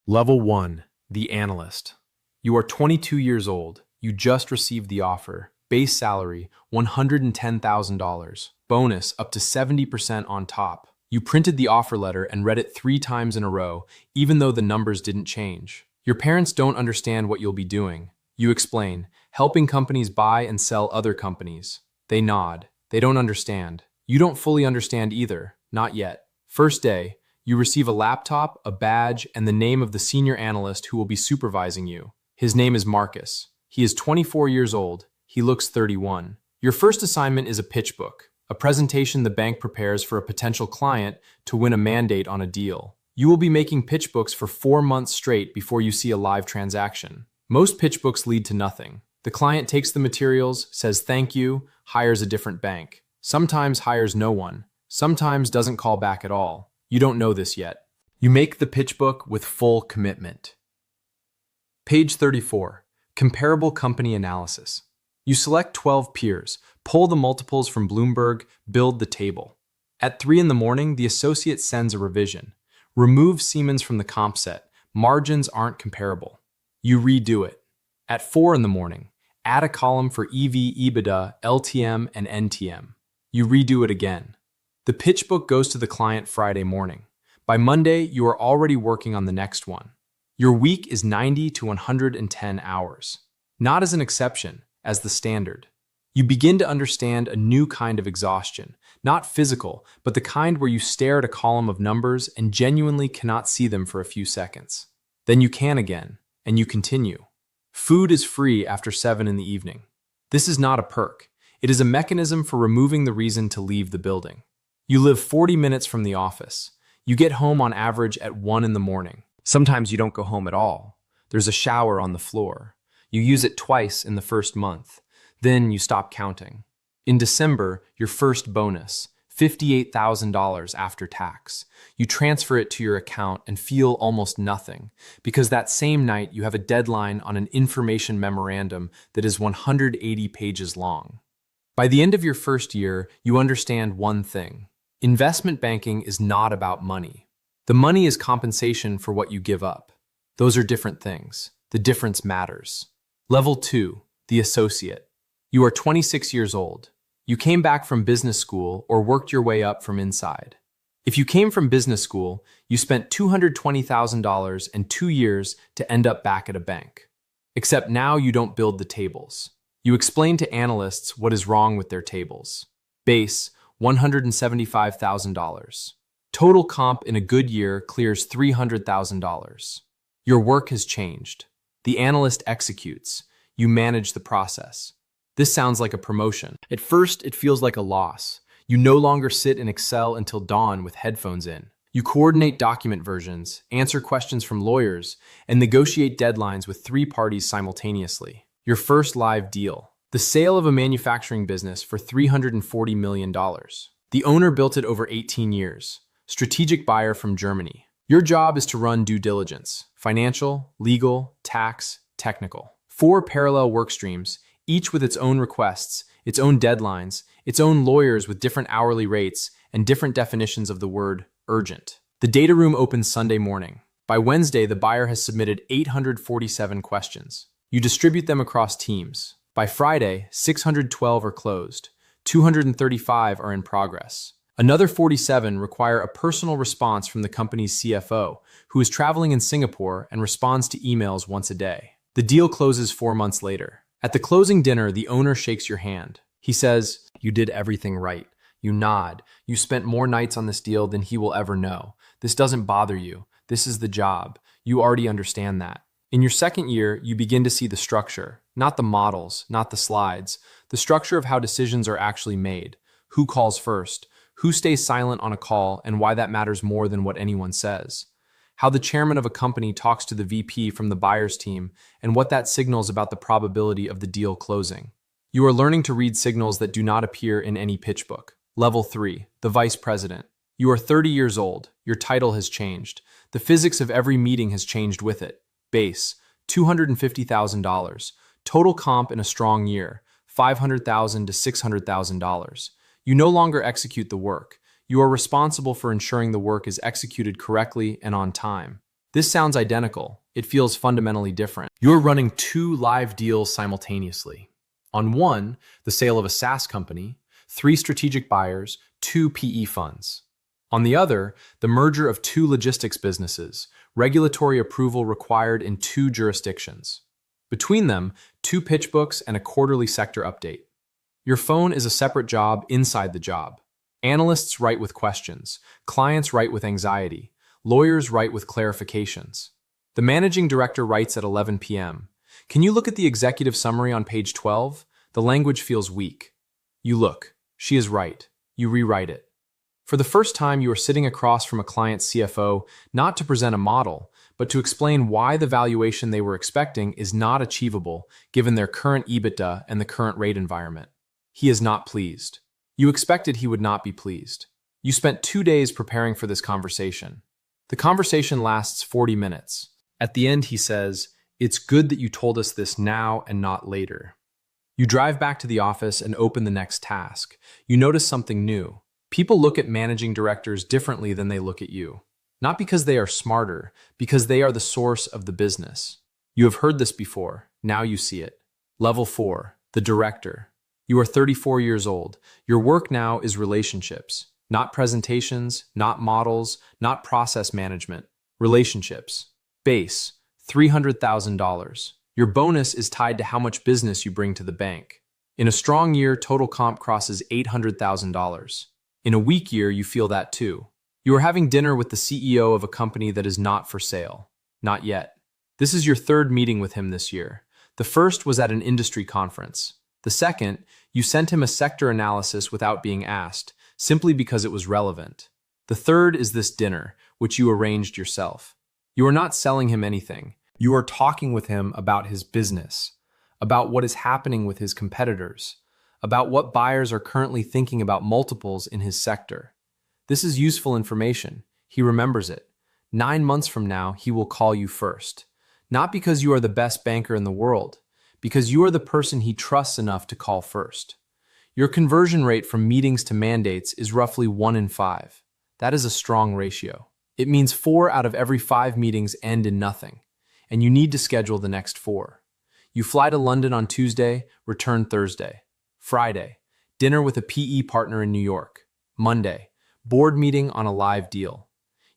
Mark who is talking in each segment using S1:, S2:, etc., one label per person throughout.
S1: Level 1, the analyst. You are 22 years old. You just received the offer. Base salary, $110,000. Bonus, up to 70% on top. You printed the offer letter and read it 3 times in a row, even though the numbers didn't change. Your parents don't understand what you'll be doing. You explain, helping companies buy and sell other companies. They nod. They don't understand. You don't fully understand either. Not yet. First day, you receive a laptop, a badge, and the name of the senior analyst who will be supervising you. His name is Marcus. He is 24 years old. He looks 31. Your first assignment is a pitch book, a presentation the bank prepares for a potential client to win a mandate on a deal. You will be making pitch books for 4 months straight before you see a live transaction. Most pitch books lead to nothing. The client takes the materials, says thank you, hires a different bank. Sometimes hires no one. Sometimes doesn't call back at all. You don't know this yet. You make the pitch book with full commitment. Page 34. Comparable company analysis. You select 12 peers, pull the multiples from Bloomberg, build the table. At 3 in the morning, the associate sends a revision. Remove Siemens from the comp set. Margins aren't comparable. You redo it. At 4 in the morning, add a column for EV, EBITDA, LTM, and NTM. You redo it again. The pitch book goes to the client Friday morning. By Monday, you are already working on the next one. Your week is 90 to 110 hours. Not as an exception, as the standard. You begin to understand a new kind of exhaustion, not physical, but the kind where you stare at a column of numbers and genuinely cannot see them for a few seconds. Then you can again, and you continue. Food is free after 7 in the evening. This is not a perk. It is a mechanism for removing the reason to leave the building. You live 40 minutes from the office. You get home on average at 1 in the morning. Sometimes you don't go home at all. There's a shower on the floor. You use it twice in the first month. Then you stop counting. In December, your first bonus, $58,000 after tax. You transfer it to your account and feel almost nothing, because that same night you have a deadline on an information memorandum that is 180 pages long. By the end of your first year, you understand one thing. Investment banking is not about money. The money is compensation for what you give up. Those are different things. The difference matters. Level 2, the associate. You are 26 years old. You came back from business school or worked your way up from inside. If you came from business school, you spent $220,000 and 2 years to end up back at a bank. Except now you don't build the tables. You explain to analysts what is wrong with their tables. Base, $175,000. Total comp in a good year clears $300,000. Your work has changed. The analyst executes. You manage the process. This sounds like a promotion. At first, it feels like a loss. You no longer sit in Excel until dawn with headphones in. You coordinate document versions, answer questions from lawyers, and negotiate deadlines with 3 parties simultaneously. Your first live deal. The sale of a manufacturing business for $340 million. The owner built it over 18 years. Strategic buyer from Germany. Your job is to run due diligence. Financial, legal, tax, technical. 4 parallel work streams, each with its own requests, its own deadlines, its own lawyers with different hourly rates, and different definitions of the word urgent. The data room opens Sunday morning. By Wednesday, the buyer has submitted 847 questions. You distribute them across teams. By Friday, 612 are closed. 235 are in progress. Another 47 require a personal response from the company's CFO, who is traveling in Singapore and responds to emails once a day. The deal closes 4 months later. At the closing dinner, the owner shakes your hand. He says, "You did everything right." You nod. You spent more nights on this deal than he will ever know. This doesn't bother you. This is the job. You already understand that. In your second year, you begin to see the structure, not the models, not the slides, the structure of how decisions are actually made, who calls first, who stays silent on a call, and why that matters more than what anyone says, how the chairman of a company talks to the VP from the buyer's team, and what that signals about the probability of the deal closing. You are learning to read signals that do not appear in any pitch book. Level 3, the vice president. You are 30 years old. Your title has changed. The physics of every meeting has changed with it. Base, $250,000. Total comp in a strong year, $500,000 to $600,000. You no longer execute the work. You are responsible for ensuring the work is executed correctly and on time. This sounds identical. It feels fundamentally different. You're running two live deals simultaneously. On one, the sale of a SaaS company, three strategic buyers, two PE funds. On the other, the merger of two logistics businesses, regulatory approval required in two jurisdictions. Between them, two pitch books and a quarterly sector update. Your phone is a separate job inside the job. Analysts write with questions, clients write with anxiety, lawyers write with clarifications. The managing director writes at 11 p.m. Can you look at the executive summary on page 12? The language feels weak. You look. She is right. You rewrite it. For the first time, you are sitting across from a client's CFO, not to present a model, but to explain why the valuation they were expecting is not achievable given their current EBITDA and the current rate environment. He is not pleased. You expected he would not be pleased. You spent 2 days preparing for this conversation. The conversation lasts 40 minutes. At the end, he says, "It's good that you told us this now and not later." You drive back to the office and open the next task. You notice something new. People look at managing directors differently than they look at you. Not because they are smarter, because they are the source of the business. You have heard this before. Now you see it. Level 4, the director. You are 34 years old. Your work now is relationships. Not presentations, not models, not process management. Relationships. Base, $300,000. Your bonus is tied to how much business you bring to the bank. In a strong year, total comp crosses $800,000. In a weak year, you feel that too. You are having dinner with the CEO of a company that is not for sale. Not yet. This is your third meeting with him this year. The first was at an industry conference. The second, you sent him a sector analysis without being asked, simply because it was relevant. The third is this dinner, which you arranged yourself. You are not selling him anything. You are talking with him about his business, about what is happening with his competitors, about what buyers are currently thinking about multiples in his sector. This is useful information. He remembers it. 9 months from now, he will call you first. Not because you are the best banker in the world, because you are the person he trusts enough to call first. Your conversion rate from meetings to mandates is roughly 1 in 5. That is a strong ratio. It means 4 out of every 5 meetings end in nothing, and you need to schedule the next 4. You fly to London on Tuesday, return Thursday. Friday, dinner with a PE partner in New York. Monday, board meeting on a live deal.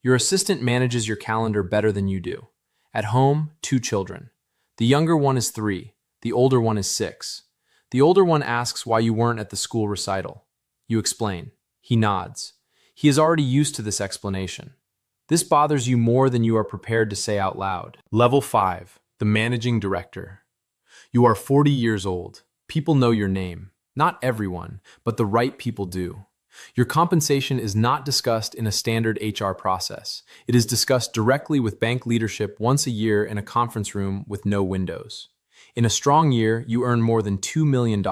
S1: Your assistant manages your calendar better than you do. At home, 2 children. The younger one is 3, the older one is 6. The older one asks why you weren't at the school recital. You explain. He nods. He is already used to this explanation. This bothers you more than you are prepared to say out loud. Level 5, the managing director. You are 40 years old. People know your name. Not everyone, but the right people do. Your compensation is not discussed in a standard HR process. It is discussed directly with bank leadership once a year in a conference room with no windows. In a strong year, you earn more than $2 million.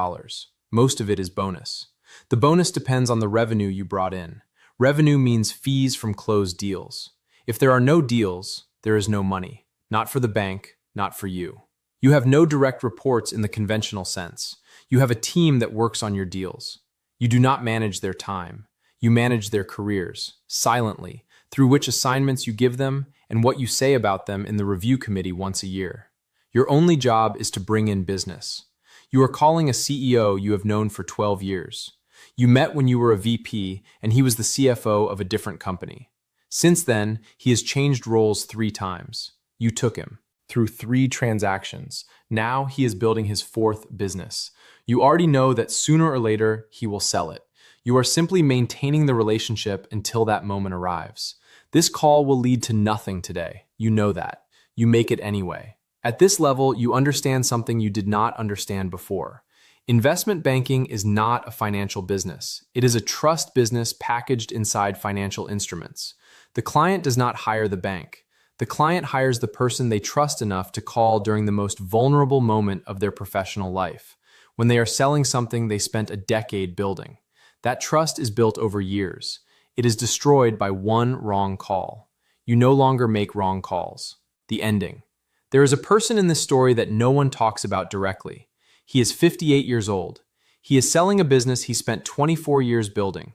S1: Most of it is bonus. The bonus depends on the revenue you brought in. Revenue means fees from closed deals. If there are no deals, there is no money. Not for the bank, not for you. You have no direct reports in the conventional sense. You have a team that works on your deals. You do not manage their time. You manage their careers, silently, through which assignments you give them and what you say about them in the review committee once a year. Your only job is to bring in business. You are calling a CEO you have known for 12 years. You met when you were a VP and he was the CFO of a different company. Since then, he has changed roles 3 times. You took him through 3 transactions. Now he is building his 4th business. You already know that sooner or later he will sell it. You are simply maintaining the relationship until that moment arrives. This call will lead to nothing today. You know that. You make it anyway. At this level, you understand something you did not understand before. Investment banking is not a financial business. It is a trust business packaged inside financial instruments. The client does not hire the bank. The client hires the person they trust enough to call during the most vulnerable moment of their professional life, when they are selling something they spent a decade building. That trust is built over years. It is destroyed by one wrong call. You no longer make wrong calls. The ending. There is a person in this story that no one talks about directly. He is 58 years old. He is selling a business he spent 24 years building.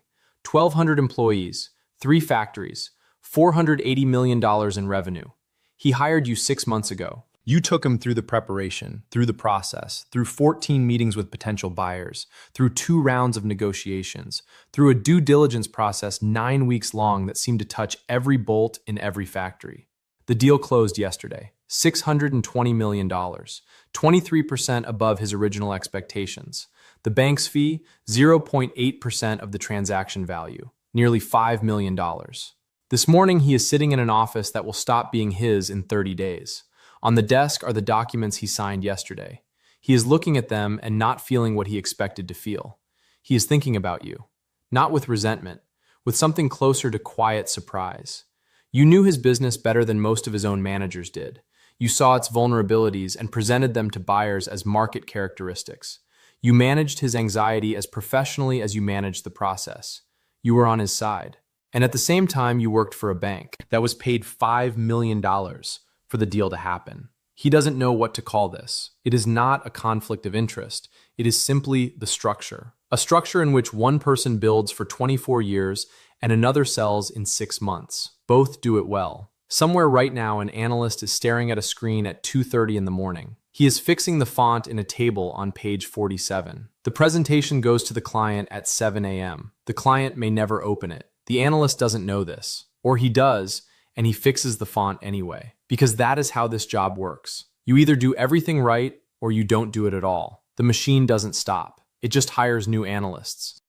S1: 1,200 employees, 3 factories, $480 million in revenue. He hired you 6 months ago. You took him through the preparation, through the process, through 14 meetings with potential buyers, through 2 rounds of negotiations, through a due diligence process 9 weeks long that seemed to touch every bolt in every factory. The deal closed yesterday. $620 million, 23% above his original expectations. The bank's fee, 0.8% of the transaction value, nearly $5 million. This morning, he is sitting in an office that will stop being his in 30 days. On the desk are the documents he signed yesterday. He is looking at them and not feeling what he expected to feel. He is thinking about you, not with resentment, with something closer to quiet surprise. You knew his business better than most of his own managers did. You saw its vulnerabilities and presented them to buyers as market characteristics. You managed his anxiety as professionally as you managed the process. You were on his side. And at the same time, you worked for a bank that was paid $5 million for the deal to happen. He doesn't know what to call this. It is not a conflict of interest. It is simply the structure. A structure in which one person builds for 24 years and another sells in 6 months. Both do it well. Somewhere right now, an analyst is staring at a screen at 2:30 in the morning. He is fixing the font in a table on page 47. The presentation goes to the client at 7 a.m. The client may never open it. The analyst doesn't know this, or he does, and he fixes the font anyway, because that is how this job works. You either do everything right or you don't do it at all. The machine doesn't stop. It just hires new analysts.